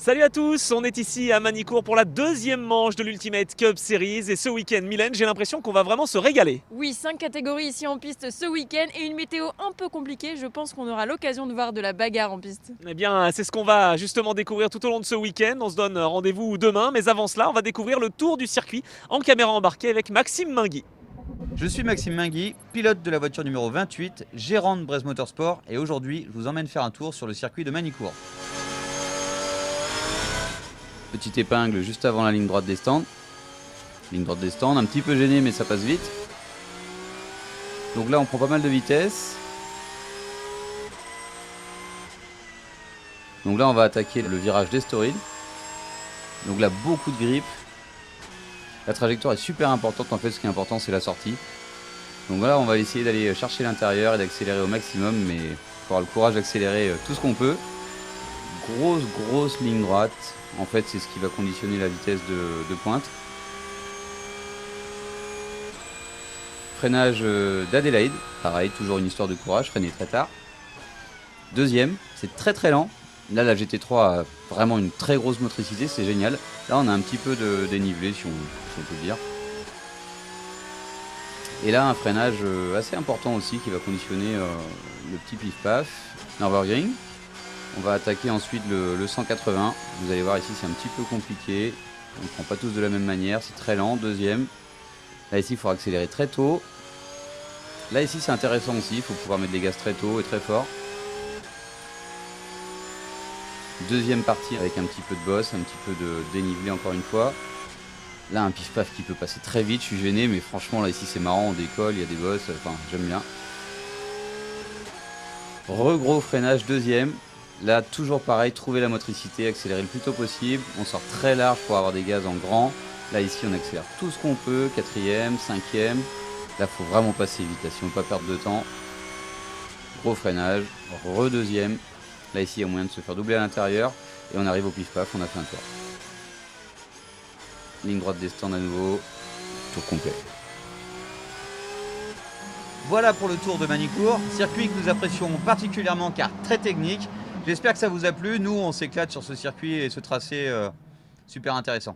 Salut à tous, on est ici à Manicourt pour la deuxième manche de l'Ultimate Cup Series et ce week-end, Mylène, j'ai l'impression qu'on va vraiment se régaler. Oui, 5 catégories ici en piste ce week-end et une météo un peu compliquée. Je pense qu'on aura l'occasion de voir de la bagarre en piste. Eh bien, c'est ce qu'on va justement découvrir tout au long de ce week-end. On se donne rendez-vous demain, mais avant cela, on va découvrir le tour du circuit en caméra embarquée avec Maxime Mingui. Je suis Maxime Mingui, pilote de la voiture numéro 28, gérant de Brez Motorsport, et aujourd'hui, je vous emmène faire un tour sur le circuit de Manicourt. Petite épingle juste avant la ligne droite des stands. Ligne droite des stands, un petit peu gêné, mais ça passe vite. Donc là, on prend pas mal de vitesse. Donc là, on va attaquer le virage d'Estoril. Donc là, beaucoup de grippe. La trajectoire est super importante, en fait, ce qui est important, c'est la sortie. Donc là, on va essayer d'aller chercher l'intérieur et d'accélérer au maximum, mais il faut avoir le courage d'accélérer tout ce qu'on peut. Grosse ligne droite. En fait, c'est ce qui va conditionner la vitesse de pointe. Freinage d'Adélaïde. Pareil, toujours une histoire de courage, freiner très tard. Deuxième, c'est très lent. Là, la GT3 a vraiment une très grosse motricité, c'est génial. Là, on a un petit peu de dénivelé, si on peut le dire. Et là, un freinage assez important aussi qui va conditionner le petit pif-paf. Nürburgring. On va attaquer ensuite le 180. Vous allez voir ici, c'est un petit peu compliqué. On ne prend pas tous de la même manière, c'est très lent. Deuxième. Là, ici, il faut accélérer très tôt. Là, ici, c'est intéressant aussi. Il faut pouvoir mettre des gaz très tôt et très fort. Deuxième partie avec un petit peu de bosse, un petit peu de dénivelé encore une fois. Là, un pif-paf qui peut passer très vite. Je suis gêné, mais franchement, là, ici, c'est marrant. On décolle, il y a des bosses. Enfin, j'aime bien. Gros freinage, deuxième. Là, toujours pareil, trouver la motricité, accélérer le plus tôt possible. On sort très large pour avoir des gaz en grand. Là, ici, on accélère tout ce qu'on peut. Quatrième, cinquième. Là, faut vraiment passer vite, là, si on ne veut pas perdre de temps. Gros freinage, redeuxième. Là, ici, il y a moyen de se faire doubler à l'intérieur. Et on arrive au pif-paf, on a fait un tour. Ligne droite des stands à nouveau. Tour complet. Voilà pour le tour de Manicourt. Circuit que nous apprécions particulièrement car très technique. J'espère que ça vous a plu. Nous, on s'éclate sur ce circuit et ce tracé super intéressant.